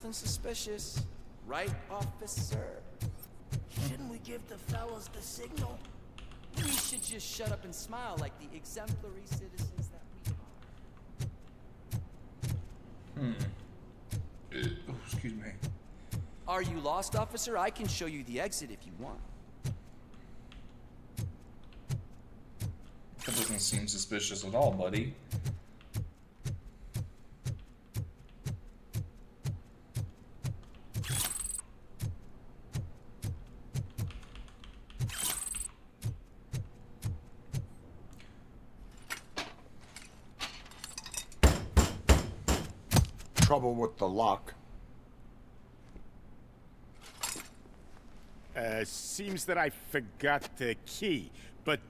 Nothing suspicious, right, officer? Shouldn't we give the fellas the signal? We should just shut up and smile like the exemplary citizens that we are. Oh, excuse me. Are you lost, officer? I can show you the exit if you want. That doesn't seem suspicious at all, buddy. Trouble with the lock. Seems that I forgot the key, but,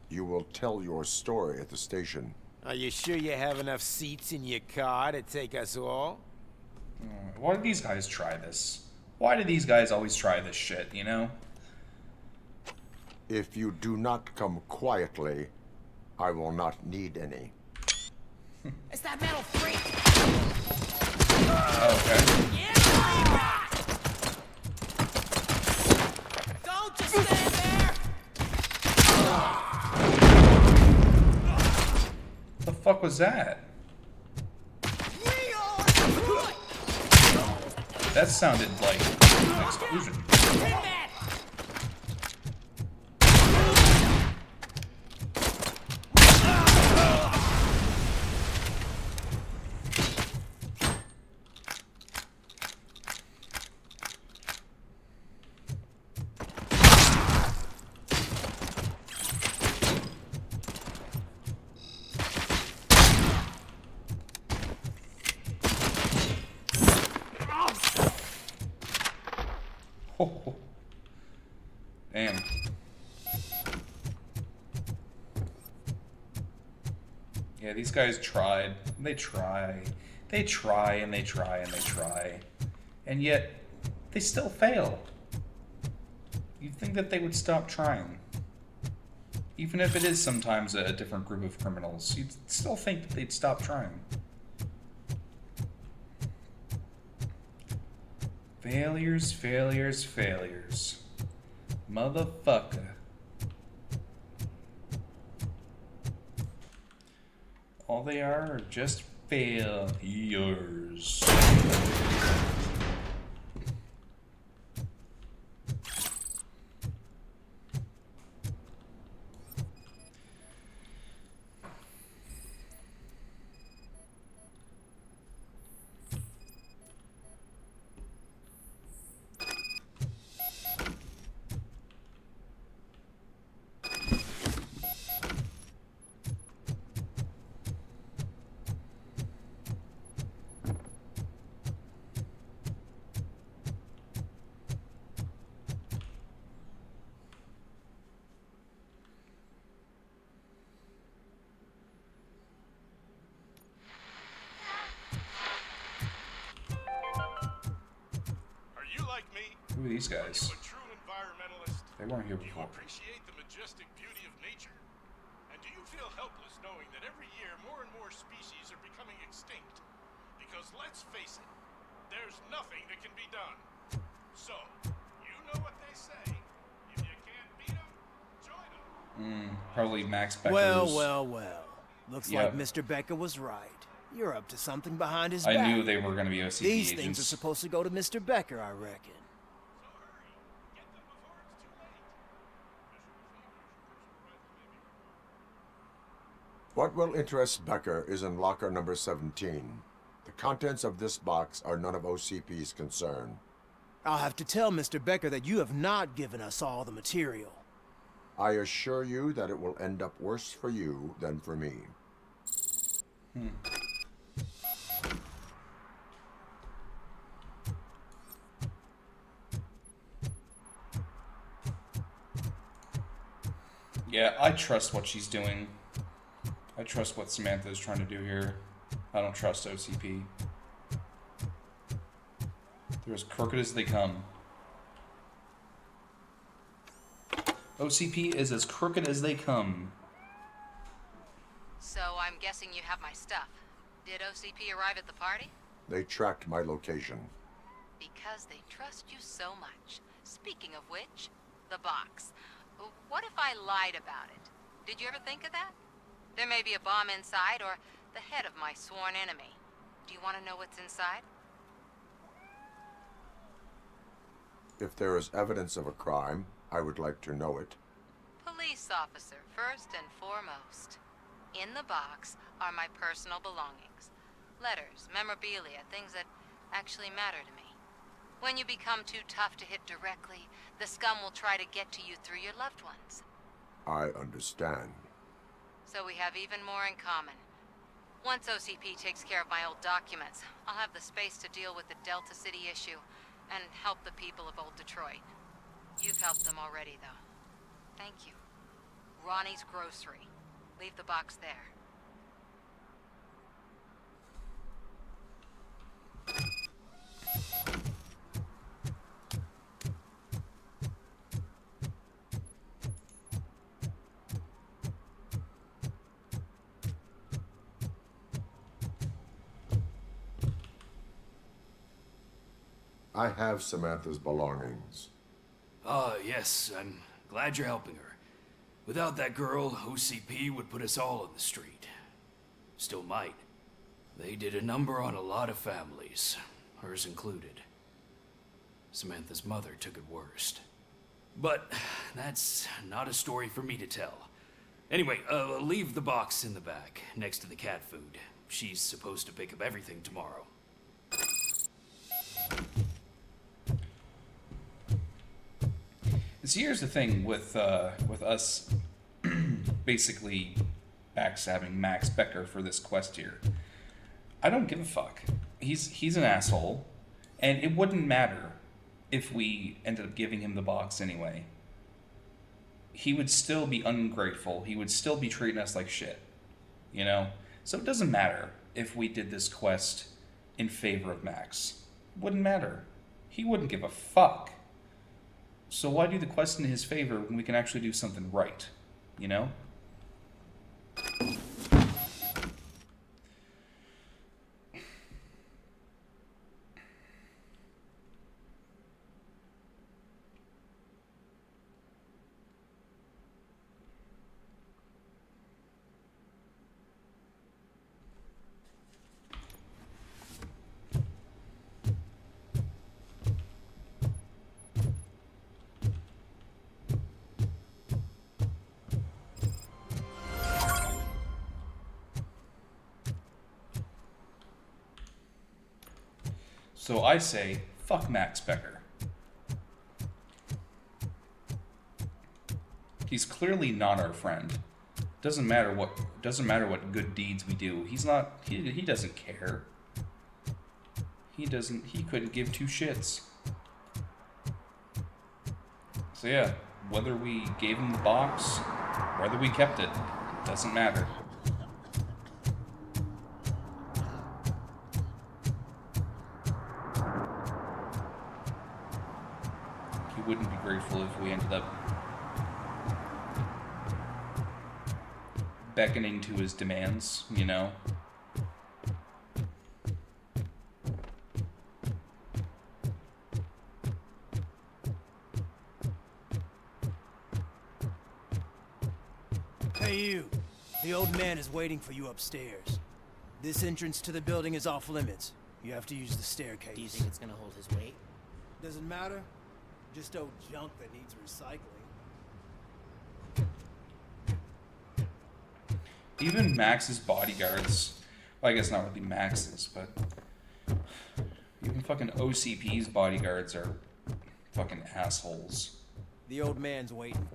You will tell your story at the station. are you sure you have enough seats in your car to take us all? Why do these guys try this? Why do these guys always try this shit, you know? If you do not come quietly, I will not need any. It's that metal freak! Oh, okay. Yeah! Don't just stand there! What the fuck was that? That sounded like an explosion. Oh, damn. Yeah, these guys tried. They try. They try and they try and they try. And yet, they still fail. You'd think that they would stop trying. Even if it is sometimes a different group of criminals, you'd still think that they'd stop trying. Failures, failures, failures. Motherfucker. All they are just failures. Who are these guys? Are you a true environmentalist? They weren't here Do you before. appreciate the majestic beauty of nature? And do you feel helpless knowing that every year more and more species are becoming extinct? Because let's face it, there's nothing that can be done. So, you know what they say. If you can't beat them, join them. Probably Max Becker's. Well. Looks Yep. like Mr. Becker was right. You're up to something behind his I back. knew they were going to be OCP These agents. things are supposed to go to Mr. Becker, I reckon. So hurry, get them before it's too late. What will interest Becker is in locker number 17. The contents of this box are none of OCP's concern. I'll have to tell Mr. Becker that you have not given us all the material. I assure you that it will end up worse for you than for me. Yeah, I trust what she's doing. I trust what Samantha is trying to do here. I don't trust OCP. They're as crooked as they come. OCP is as crooked as they come. So I'm guessing you have my stuff. Did OCP arrive at the party? They tracked my location. Because they trust you so much. Speaking of which, the box. What if I lied about it? Did you ever think of that? There may be a bomb inside, or the head of my sworn enemy. Do you want to know what's inside? If there is evidence of a crime, I would like to know it. Police officer, first and foremost. In the box are my personal belongings. Letters, memorabilia, things that actually matter to me. When you become too tough to hit directly, the scum will try to get to you through your loved ones. I understand. So we have even more in common. Once OCP takes care of my old documents, I'll have the space to deal with the Delta City issue and help the people of old Detroit. You've helped them already, though. Thank you. Ronnie's Grocery. Leave the box there. I have Samantha's belongings. Yes, I'm glad you're helping her. Without that girl, OCP would put us all on the street. Still might. They did a number on a lot of families, hers included. Samantha's mother took it worst. But that's not a story for me to tell. Anyway, leave the box in the back, next to the cat food. She's supposed to pick up everything tomorrow. So here's the thing with us basically backstabbing Max Becker for this quest here. I don't give a fuck. He's an asshole, and it wouldn't matter if we ended up giving him the box anyway. He would still be ungrateful. He would still be treating us like shit, you know? So it doesn't matter if we did this quest in favor of Max. It wouldn't matter. He wouldn't give a fuck. So why do the quest in his favor when we can actually do something right, you know? So I say, fuck Max Becker. He's clearly not our friend. Doesn't matter what good deeds we do. He doesn't care. He couldn't give two shits. So yeah, whether we gave him the box, whether we kept it, doesn't matter. Wouldn't be grateful if we ended up beckoning to his demands, you know? Hey you, the old man is waiting for you upstairs. This entrance to the building is off limits. You have to use the staircase. Do you think it's gonna hold his weight? Doesn't matter. Just old junk that needs recycling. Even Max's bodyguards, well, I guess not really Max's, but even fucking OCP's bodyguards are fucking assholes. The old man's waiting.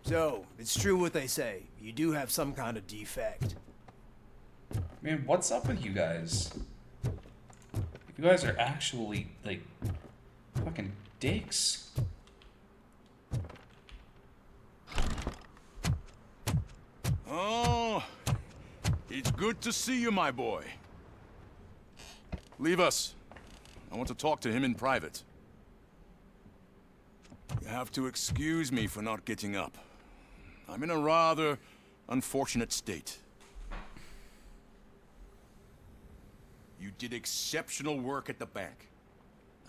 So, it's true what they say. You do have some kind of defect. Man, what's up with you guys? You guys are actually, like, fucking dicks. Oh, it's good to see you, my boy. Leave us. I want to talk to him in private. You have to excuse me for not getting up. I'm in a rather unfortunate state. you did exceptional work at the bank.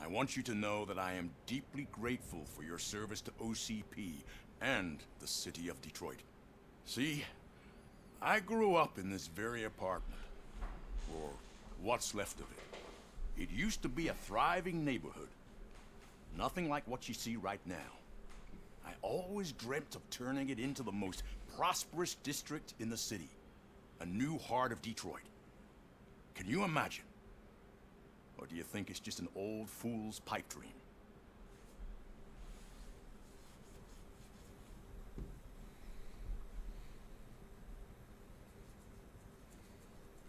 I want you to know that I am deeply grateful for your service to OCP and the city of Detroit. See, I grew up in this very apartment, or what's left of it. It used to be a thriving neighborhood. Nothing like what you see right now. I always dreamt of turning it into the most prosperous district in the city. A new heart of Detroit. Can you imagine? Or do you think it's just an old fool's pipe dream?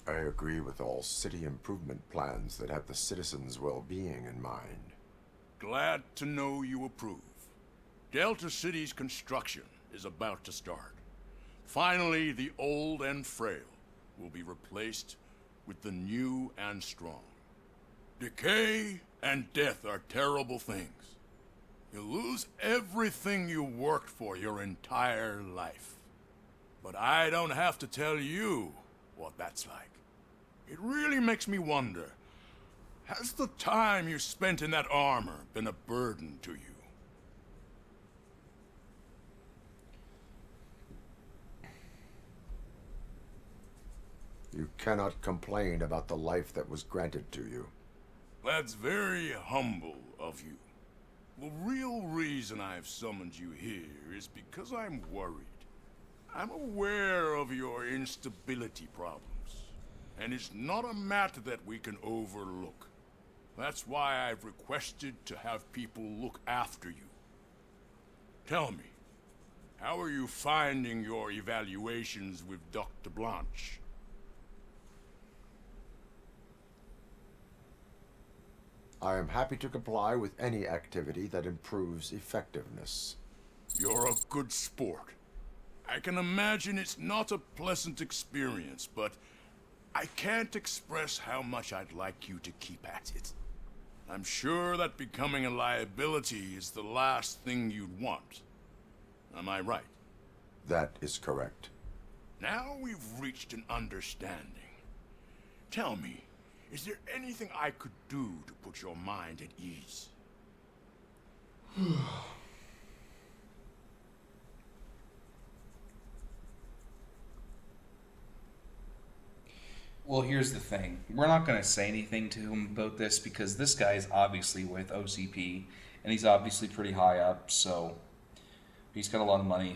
I agree with all city improvement plans that have the citizens' well-being in mind. Glad to know you approve. Delta City's construction is about to start. Finally, the old and frail will be replaced with the new and strong. Decay and death are terrible things. You lose everything you worked for your entire life. But I don't have to tell you what that's like. It really makes me wonder, has the time you spent in that armor been a burden to you? You cannot complain about the life that was granted to you. That's very humble of you. The real reason I've summoned you here is because I'm worried. I'm aware of your instability problems, and it's not a matter that we can overlook. That's why I've requested to have people look after you. Tell me, how are you finding your evaluations with Dr. Blanche? I am happy to comply with any activity that improves effectiveness. You're a good sport. I can imagine it's not a pleasant experience, but I can't express how much I'd like you to keep at it. I'm sure that becoming a liability is the last thing you'd want. Am I right? That is correct. Now we've reached an understanding. Tell me, is there anything I could do to put your mind at ease? Well, here's the thing. We're not going to say anything to him about this because this guy's obviously with OCP, and he's obviously pretty high up, so he's got a lot of money.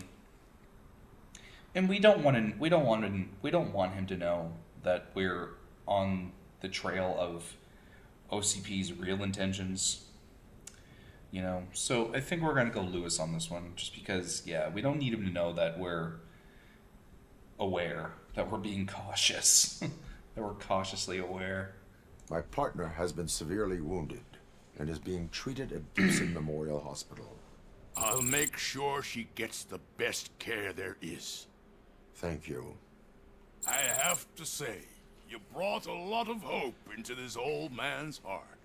And we don't want him to know that we're on the trail of OCP's real intentions. You know, so I think we're going to go Lewis on this one, just because, yeah, we don't need him to know that we're aware, that we're being cautious. That we're cautiously aware. My partner has been severely wounded and is being treated at Gibson Memorial Hospital. I'll make sure she gets the best care there is. Thank you. I have to say, you brought a lot of hope into this old man's heart.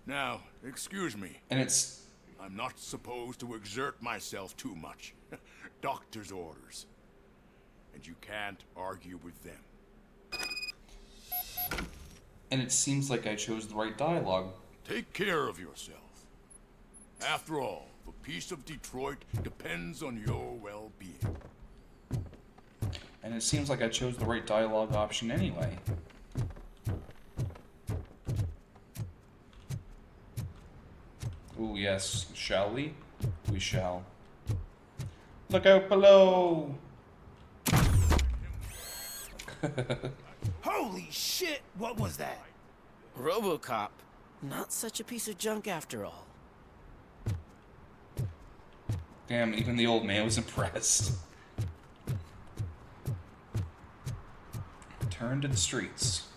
Now, excuse me. And it's... I'm not supposed to exert myself too much. Doctor's orders. And you can't argue with them. And it seems like I chose the right dialogue. Take care of yourself. After all, the peace of Detroit depends on your well-being. And it seems like I chose the right dialogue option anyway. Ooh, yes. Shall we? We shall. Look out below! Holy shit! What was that? RoboCop. Not such a piece of junk after all. Damn, even the old man was impressed. Turn to the streets.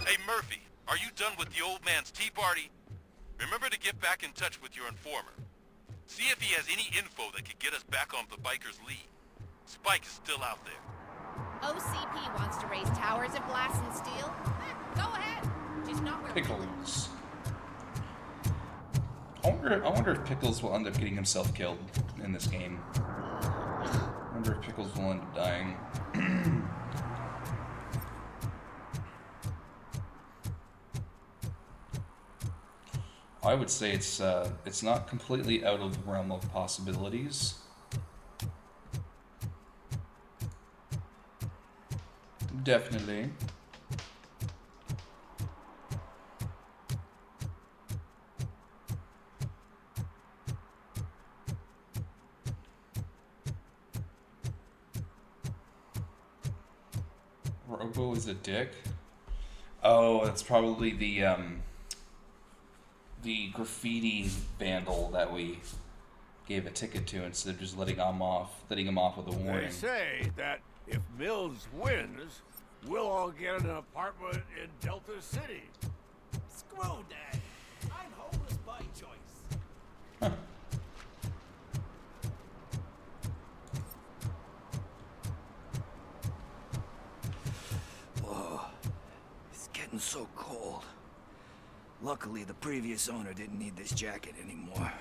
Hey, Murphy, are you done with the old man's tea party? Remember to get back in touch with your informer. See if he has any info that could get us back on the biker's lead. Spike is still out there. OCP wants to raise towers of glass and steel? Go ahead. Just not where Pickles. I wonder if Pickles will end up getting himself killed in this game. I wonder if Pickles will end up dying. I would say it's not completely out of the realm of possibilities. Definitely. Robo is a dick. Oh, that's probably the graffiti vandal that we gave a ticket to instead of just letting him off with a warning. They say that if Mills wins, we'll all get an apartment in Delta City. Screw that. I'm homeless by choice. Whoa, it's getting so cold. Luckily, the previous owner didn't need this jacket anymore.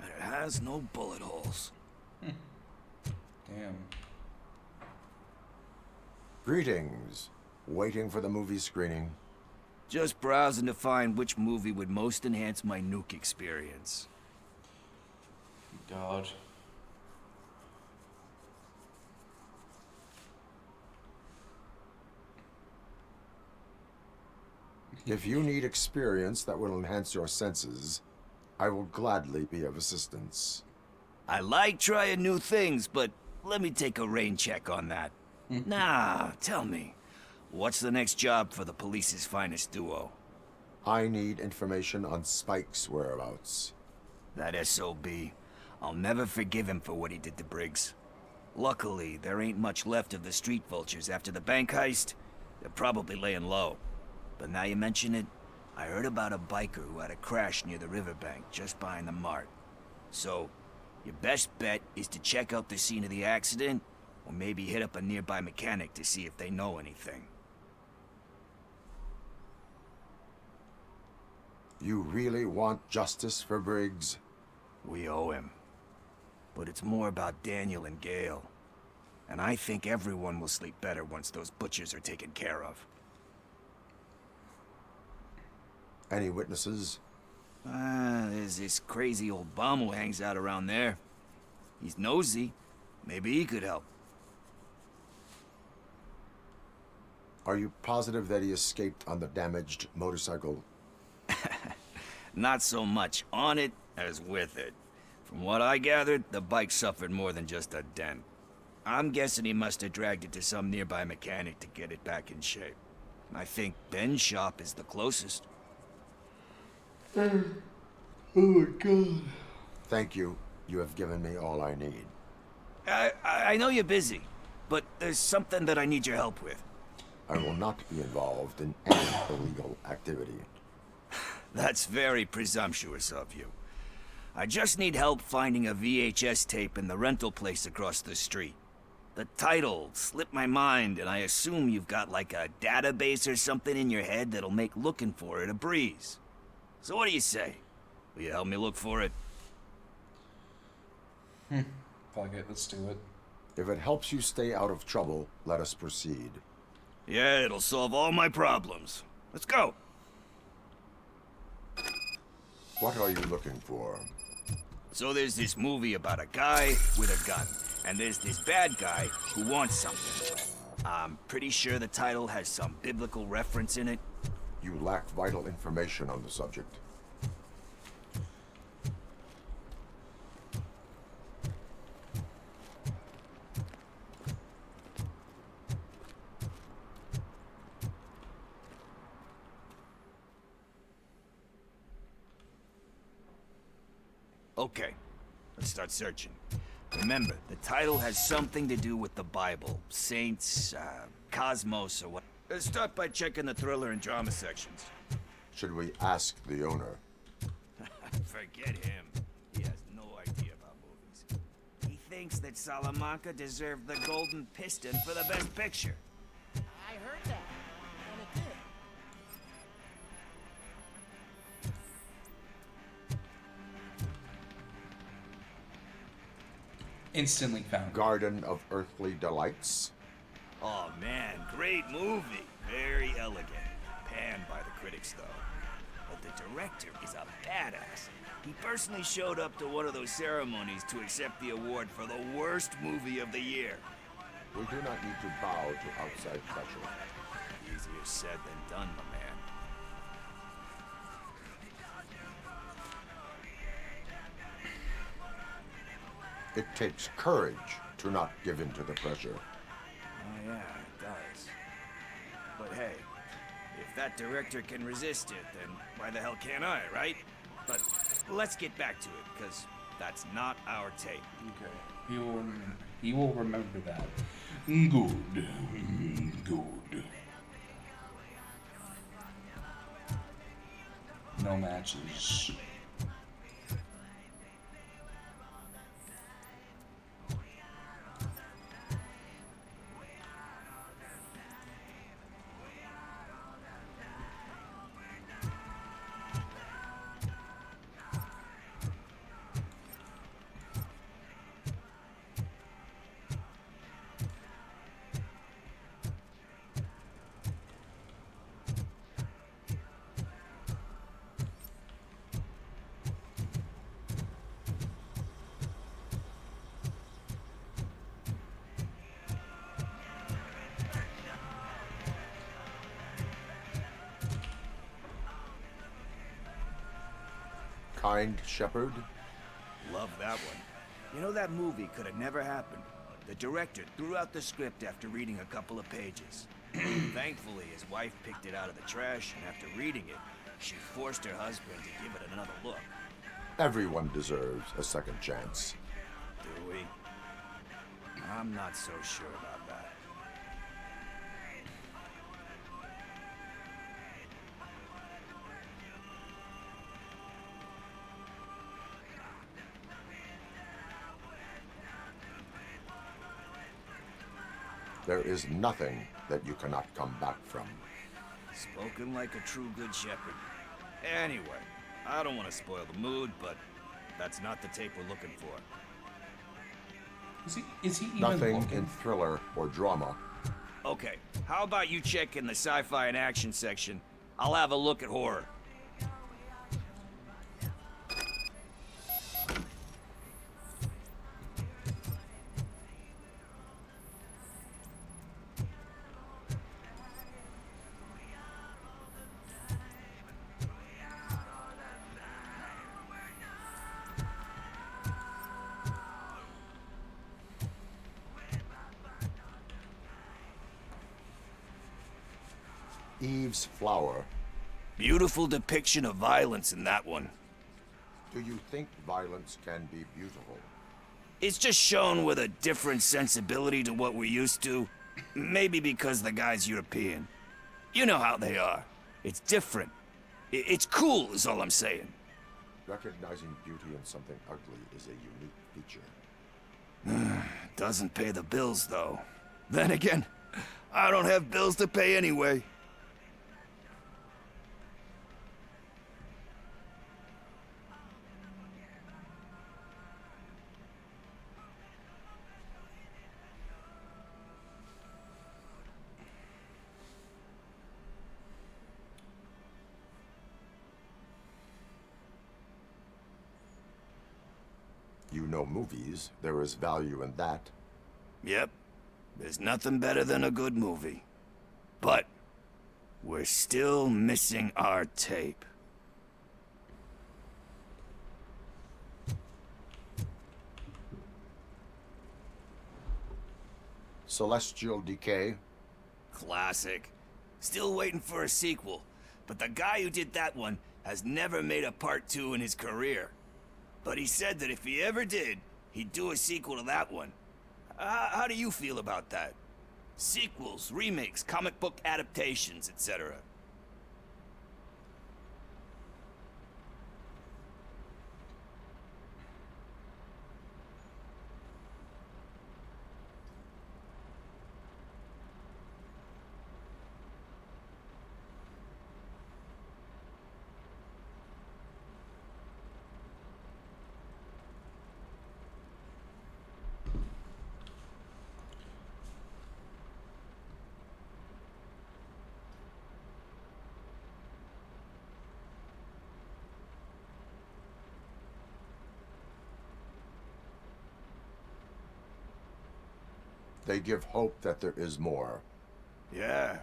And it has no bullet holes. Damn. Greetings. Waiting for the movie screening. Just browsing to find which movie would most enhance my nuke experience. God. If you need experience that will enhance your senses, I will gladly be of assistance. I like trying new things, but let me take a rain check on that. Nah, tell me, what's the next job for the police's finest duo? I need information on Spike's whereabouts. That SOB. I'll never forgive him for what he did to Briggs. Luckily, there ain't much left of the street vultures after the bank heist. They're probably laying low. But now you mention it, I heard about a biker who had a crash near the riverbank just behind the mart. So, your best bet is to check out the scene of the accident, or maybe hit up a nearby mechanic to see if they know anything. You really want justice for Briggs? We owe him. But it's more about Daniel and Gale. And I think everyone will sleep better once those butchers are taken care of. Any witnesses? There's this crazy old bum who hangs out around there. He's nosy. Maybe he could help. Are you positive that he escaped on the damaged motorcycle? Not so much on it as with it. From what I gathered, the bike suffered more than just a dent. I'm guessing he must have dragged it to some nearby mechanic to get it back in shape. I think Ben's shop is the closest. Oh my god. Thank you. You have given me all I need. I know you're busy, but there's something that I need your help with. I will not be involved in any illegal activity. That's very presumptuous of you. I just need help finding a VHS tape in the rental place across the street. The title slipped my mind, and I assume you've got like a database or something in your head that'll make looking for it a breeze. So what do you say? Will you help me look for it? Fuck it, let's do it. If it helps you stay out of trouble, let us proceed. Yeah, it'll solve all my problems. Let's go. What are you looking for? So there's this movie about a guy with a gun, and there's this bad guy who wants something. I'm pretty sure the title has some biblical reference in it. You lack vital information on the subject. Okay, let's start searching. Remember, the title has something to do with the Bible, saints, cosmos, or what. Let's start by checking the thriller and drama sections. Should we ask the owner? Forget him. He has no idea about movies. He thinks that Salamanca deserved the Golden Piston for the best picture. I heard that, and it did. Instantly found. Garden of Earthly Delights? Oh man, great movie. Very elegant. Panned by the critics though. But the director is a badass. He personally showed up to one of those ceremonies to accept the award for the worst movie of the year. We do not need to bow to outside pressure. Easier said than done, my man. It takes courage to not give in to the pressure. Oh yeah, it does. But hey, if that director can resist it, then why the hell can't I, right? But let's get back to it, because that's not our tape. Okay. He will remember that. Good. Good. No matches. Kind shepherd? Love that one. You know, that movie could have never happened. The director threw out the script after reading a couple of pages. Thankfully, his wife picked it out of the trash, and after reading it, she forced her husband to give it another look. Everyone deserves a second chance. Do we? I'm not so sure about that. There is nothing that you cannot come back from. Spoken like a true good shepherd. Anyway, I don't want to spoil the mood, but that's not the tape we're looking for. Is he even Nothing looking? in thriller or drama. Okay, how about you check in the sci-fi and action section? I'll have a look at horror. Eve's Flower. Beautiful depiction of violence in that one. Do you think violence can be beautiful? It's just shown with a different sensibility to what we're used to. Maybe because the guy's European. You know how they are. It's different. It's cool, is all I'm saying. Recognizing beauty in something ugly is a unique feature. Doesn't pay the bills, though. Then again, I don't have bills to pay anyway. You know movies. There is value in that. Yep. There's nothing better than a good movie. But we're still missing our tape. Celestial Decay. Classic. Still waiting for a sequel. But the guy who did that one has never made a part 2 in his career. But he said that if he ever did, he'd do a sequel to that one. How do you feel about that? Sequels, remakes, comic book adaptations, etc. They give hope that there is more. Yeah.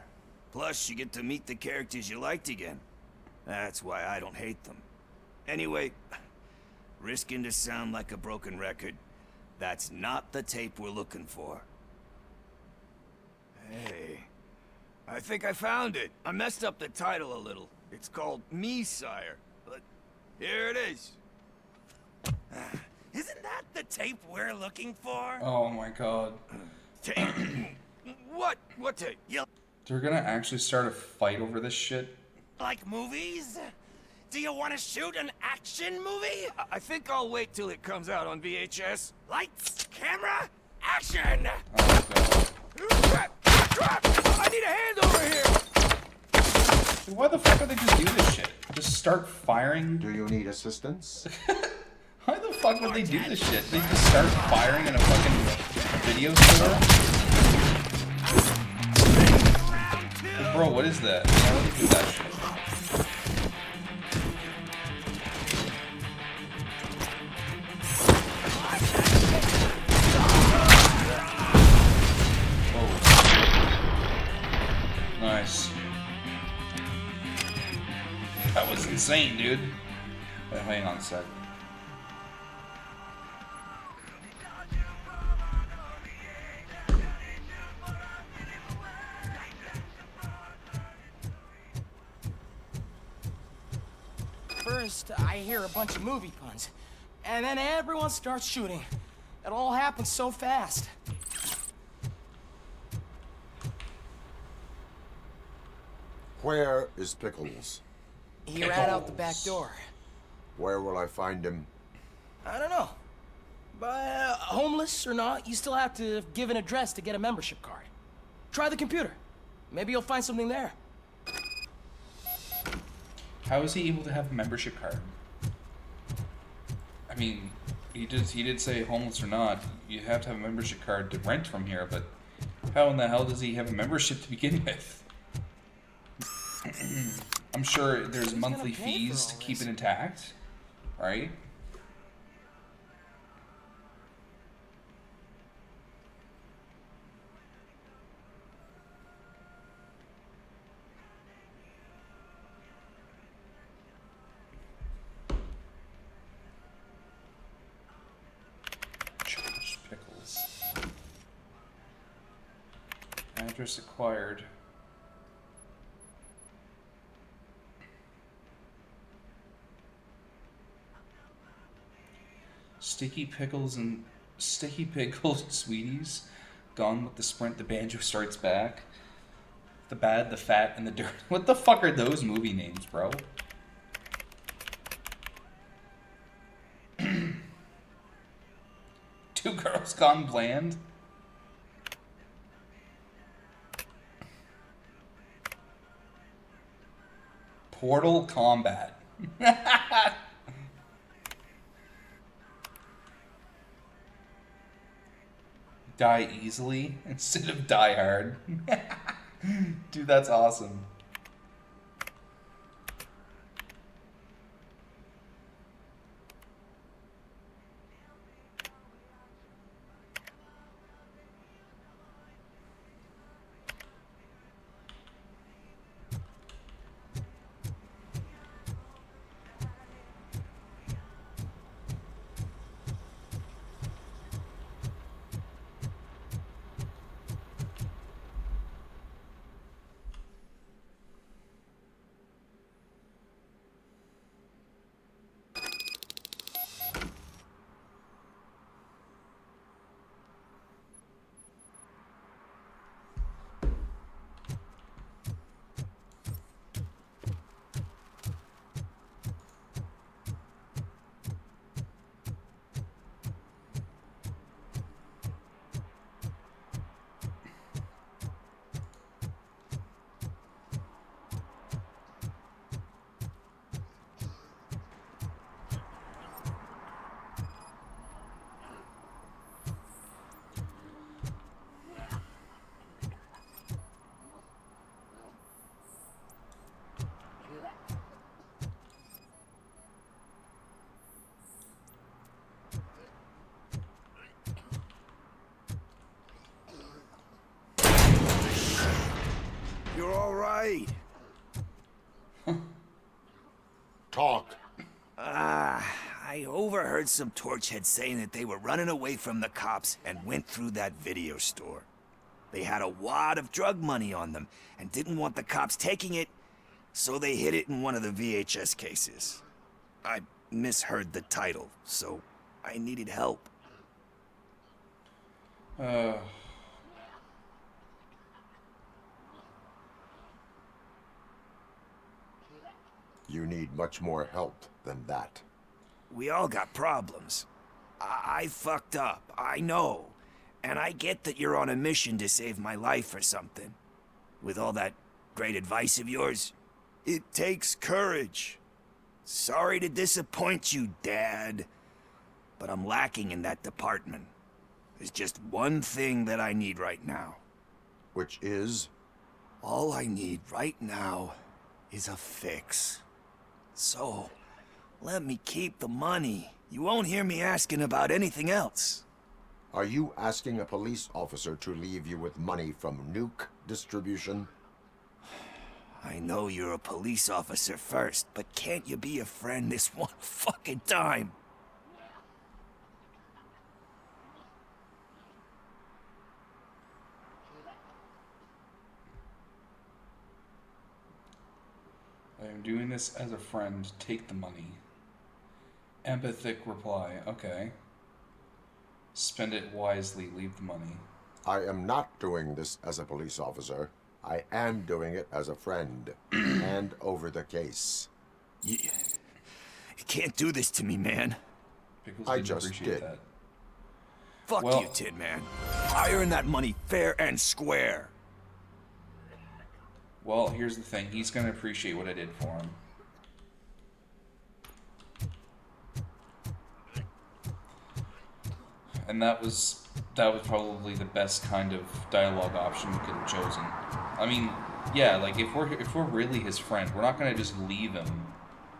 Plus, you get to meet the characters you liked again. That's why I don't hate them. Anyway, risking to sound like a broken record, that's not the tape we're looking for. Hey, I think I found it. I messed up the title a little. It's called Me, Sire, but here it is. Isn't that the tape we're looking for? Oh my god. Tape? What tape? You They're gonna actually start a fight over this shit? like movies? Do you want to shoot an action movie? I think I'll wait till it comes out on VHS. Lights, camera, action! Oh god. I need a hand over here! Dude, why the fuck do they just do this shit? Just start firing? Do you need assistance? Why the fuck would they do this shit? They just start firing in a fucking video store? Bro, what is that? Why would they do that shit? Nice. That was insane, dude. Wait, hang on a sec. First, I hear a bunch of movie puns, and then everyone starts shooting. It all happens so fast. Where is Pickles? He ran out the back door. Where will I find him? I don't know. But homeless or not, you still have to give an address to get a membership card. Try the computer. Maybe you'll find something there. How is he able to have a membership card? I mean, he did say homeless or not, you have to have a membership card to rent from here, but how in the hell does he have a membership to begin with? I'm sure there's monthly fees to keep it intact, right? Josh Pickles. Address acquired. Sticky Pickles and Sweeties. Gone with the Sprint, the Banjo Strikes Back. The Bad, the Fat, and the Dirt. What the fuck are those movie names, bro? Two Girls Gone Bland. Portal Combat. Die easily instead of die hard. Dude, that's awesome. right. Talk. I overheard some torchheads saying that they were running away from the cops and went through that video store. They had a wad of drug money on them and didn't want the cops taking it, so they hid it in one of the VHS cases. I misheard the title, so I needed help. You need much more help than that. We all got problems. I fucked up, I know. And I get that you're on a mission to save my life or something. With all that great advice of yours, it takes courage. Sorry to disappoint you, Dad. But I'm lacking in that department. There's just one thing that I need right now. Which is? All I need right now is a fix. So, let me keep the money. You won't hear me asking about anything else. Are you asking a police officer to leave you with money from nuke distribution? I know you're a police officer first, but can't you be a friend this one fucking time? I am doing this as a friend. Take the money. Empathic reply. Okay. Spend it wisely. Leave the money. I am not doing this as a police officer. I am doing it as a friend. Hand over the case. You can't do this to me, man. Pickles I didn't just appreciate did. that. Fuck Well- you, Tin Man. I earn that money fair and square. Well, here's the thing. He's going to appreciate what I did for him. And that was probably the best kind of dialogue option we could have chosen. I mean, yeah, like if we're really his friend, we're not going to just leave him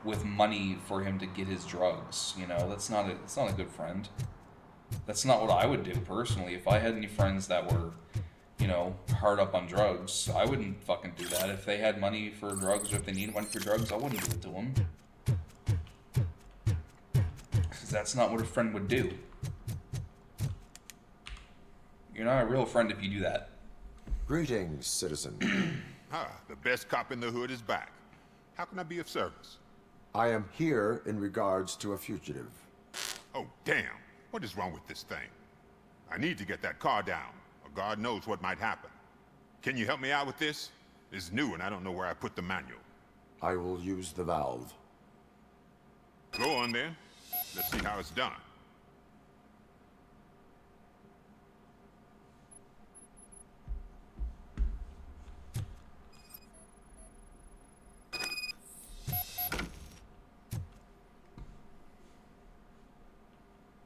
with money for him to get his drugs, you know? That's not a good friend. That's not what I would do personally. If I had any friends that were, you know, hard up on drugs, I wouldn't fucking do that. If they had money for drugs or if they needed money for drugs, I wouldn't give it to them. Because that's not what a friend would do. You're not a real friend if you do that. Greetings, citizen. The best cop in the hood is back. How can I be of service? I am here in regards to a fugitive. Oh, damn. What is wrong with this thing? I need to get that car down, or God knows what might happen. Can you help me out with this? It's new and I don't know where I put the manual. I will use the valve. Go on then. Let's see how it's done.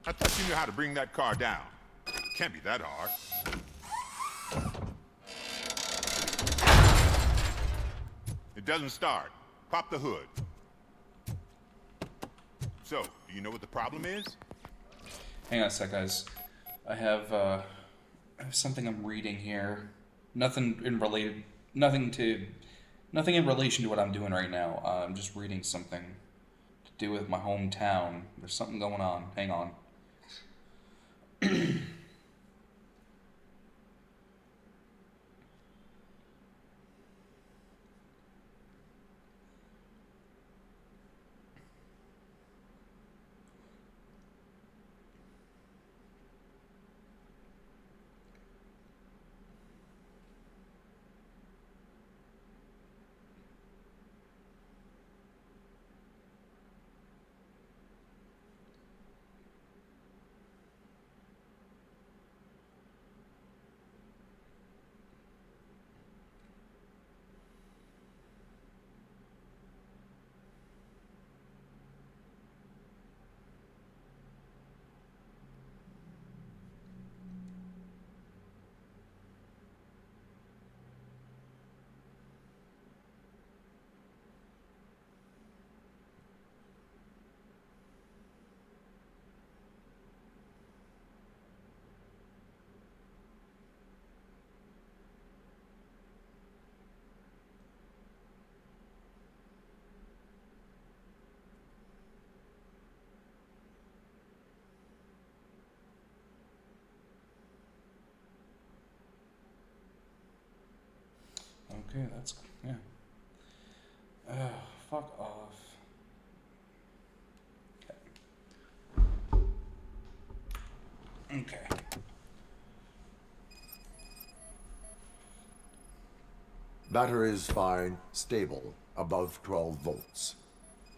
I thought you knew how to bring that car down. Can't be that hard. It doesn't start. Pop the hood. So, do you know what the problem is? Hang on a sec, guys. I have something I'm reading here. Nothing in relation to what I'm doing right now. I'm just reading something to do with my hometown. There's something going on. Hang on. Okay, that's yeah. Fuck off. Okay. Battery is fine, stable, above 12 volts.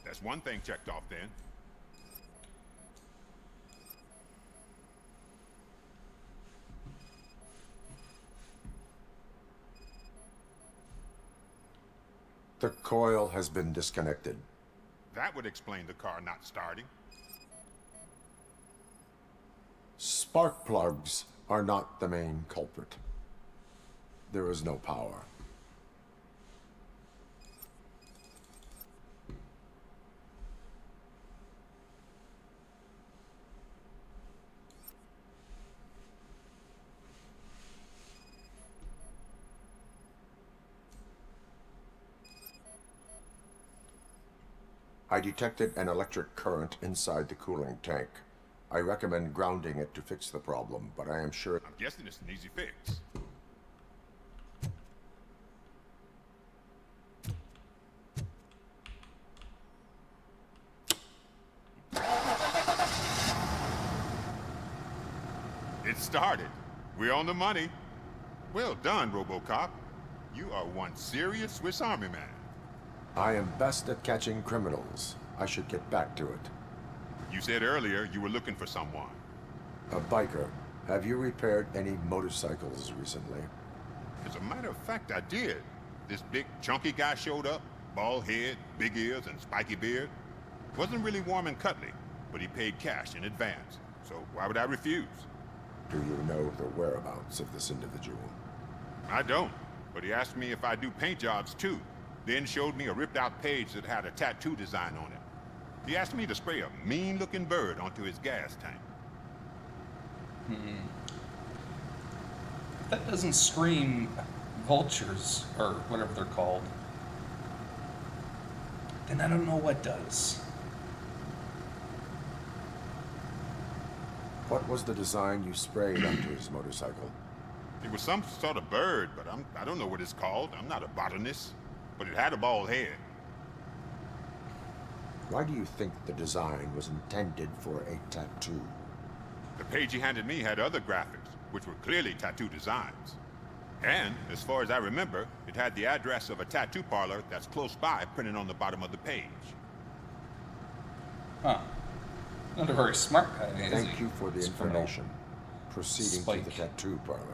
That's one thing checked off then. The coil has been disconnected. That would explain the car not starting. Spark plugs are not the main culprit. There is no power. I detected an electric current inside the cooling tank. I recommend grounding it to fix the problem, but I am sure... I'm guessing it's an easy fix. It started. We're on the money. Well done, RoboCop. You are one serious Swiss Army man. I am best at catching criminals. I should get back to it. You said earlier you were looking for someone. A biker. Have you repaired any motorcycles recently? As a matter of fact, I did. This big, chunky guy showed up. Bald head, big ears, and spiky beard. Wasn't really warm and cuddly, but he paid cash in advance. So why would I refuse? Do you know the whereabouts of this individual? I don't, but he asked me if I do paint jobs too. Then showed me a ripped-out page that had a tattoo design on it. He asked me to spray a mean-looking bird onto his gas tank. That doesn't scream vultures, or whatever they're called. Then I don't know what does. What was the design you sprayed onto his motorcycle? It was some sort of bird, but I don't know what it's called. I'm not a botanist. But it had a bald head. Why do you think the design was intended for a tattoo? The page he handed me had other graphics, which were clearly tattoo designs. And, as far as I remember, it had the address of a tattoo parlor that's close by printed on the bottom of the page. Huh. Not a very smart guy, is he? Thank you for the This criminal. information. Proceeding Spike. to the tattoo parlor.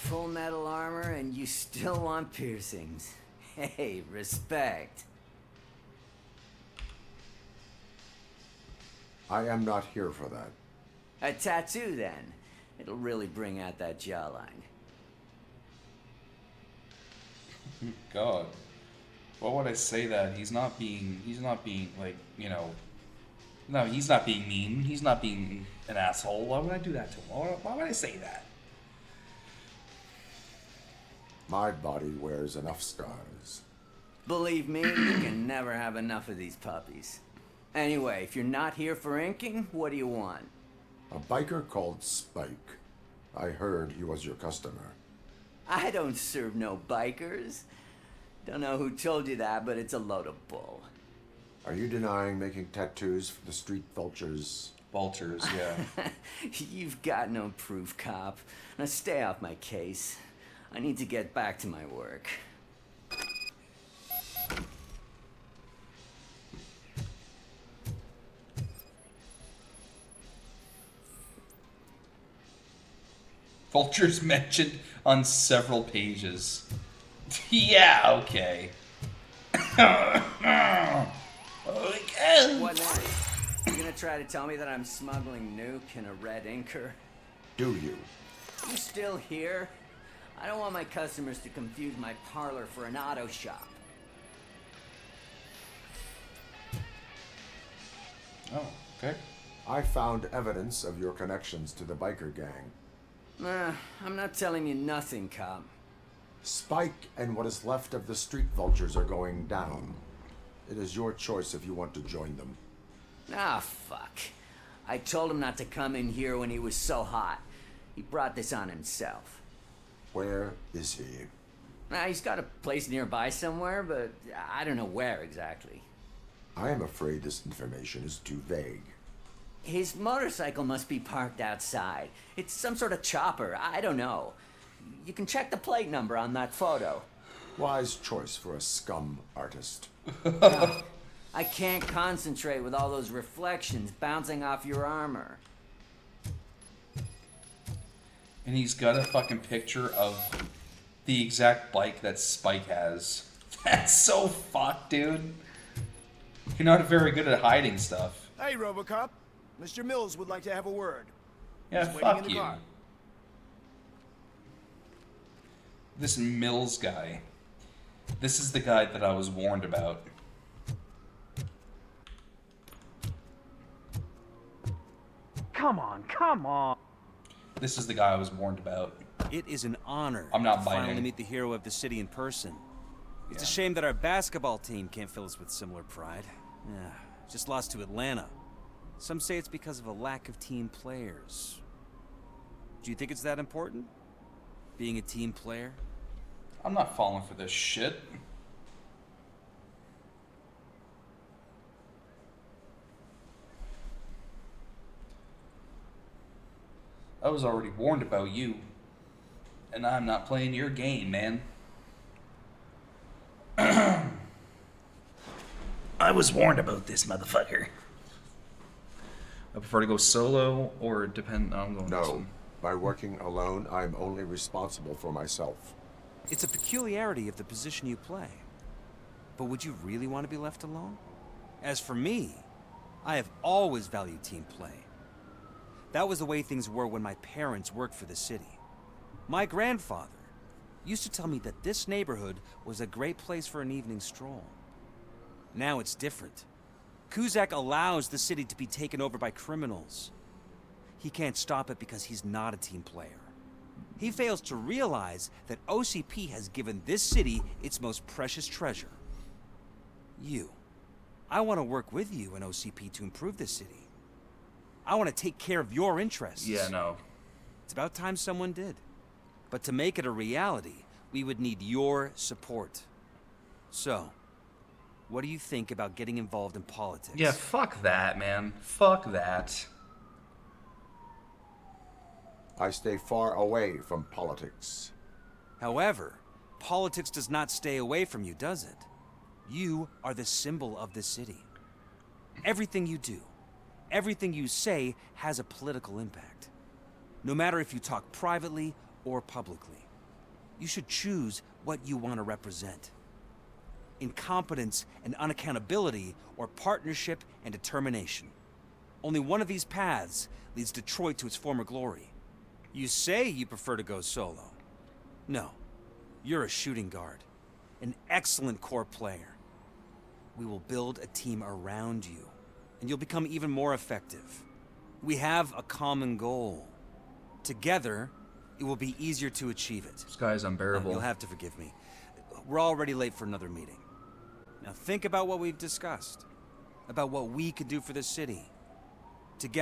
Full metal armor and you still want piercings. Hey, respect. I am not here for that. A tattoo, then. It'll really bring out that jawline. God. Why would I say that? He's not being like, you know, no, he's not being mean. He's not being an asshole. Why would I do that to him? Why would I say that? My body wears enough scars. Believe me, you can never have enough of these puppies. Anyway, if you're not here for inking, what do you want? A biker called Spike. I heard he was your customer. I don't serve no bikers. Don't know who told you that, but it's a load of bull. Are you denying making tattoos for the street vultures? Vultures, yeah. You've got no proof, cop. Now stay off my case. I need to get back to my work. Vulture's mentioned on several pages. Yeah, okay. What next? You gonna try to tell me that I'm smuggling nuke in a red inker? Do you? You still here? I don't want my customers to confuse my parlor for an auto shop. Oh, okay. I found evidence of your connections to the biker gang. I'm not telling you nothing, cop. Spike and what is left of the street vultures are going down. It is your choice if you want to join them. Ah, fuck. I told him not to come in here when he was so hot. He brought this on himself. Where is he? He's got a place nearby somewhere, but I don't know where exactly. I am afraid this information is too vague. His motorcycle must be parked outside. It's some sort of chopper. I don't know. You can check the plate number on that photo. Wise choice for a scum artist. I can't concentrate with all those reflections bouncing off your armor. And he's got a fucking picture of the exact bike that Spike has. That's so fucked, dude. You're not very good at hiding stuff. Hey, RoboCop. Mr. Mills would like to have a word. Yeah, He's waiting in fuck the you. car. This Mills guy. This is the guy that I was warned about. Come on. This is the guy I was warned about. It is an honor I'm not to biting. finally meet the hero of the city in person. It's a Yeah. shame that our basketball team can't fill us with similar pride. Yeah, just lost to Atlanta. Some say it's because of a lack of team players. Do you think it's that important? Being a team player? I'm not falling for this shit. I was already warned about you. And I'm not playing your game, man. I was warned about this, motherfucker. I prefer to go solo or depend on going No. By working alone, I'm only responsible for myself. It's a peculiarity of the position you play. But would you really want to be left alone? As for me, I have always valued team play. That was the way things were when my parents worked for the city. My grandfather used to tell me that this neighborhood was a great place for an evening stroll. Now it's different. Kuzak allows the city to be taken over by criminals. He can't stop it because he's not a team player. He fails to realize that OCP has given this city its most precious treasure. You. I want to work with you and OCP to improve this city. I want to take care of your interests. Yeah, no. It's about time someone did. But to make it a reality, we would need your support. So, what do you think about getting involved in politics? Yeah, fuck that, man. Fuck that. I stay far away from politics. However, politics does not stay away from you, does it? You are the symbol of the city. Everything you do, everything you say has a political impact. No matter if you talk privately or publicly. You should choose what you want to represent. Incompetence and unaccountability, or partnership and determination. Only one of these paths leads Detroit to its former glory. You say you prefer to go solo. No, you're a shooting guard, an excellent core player. We will build a team around you, and you'll become even more effective. We have a common goal. Together, it will be easier to achieve it. This guy's unbearable. You'll have to forgive me. We're already late for another meeting. Now think about what we've discussed. About what we could do for the city. Together.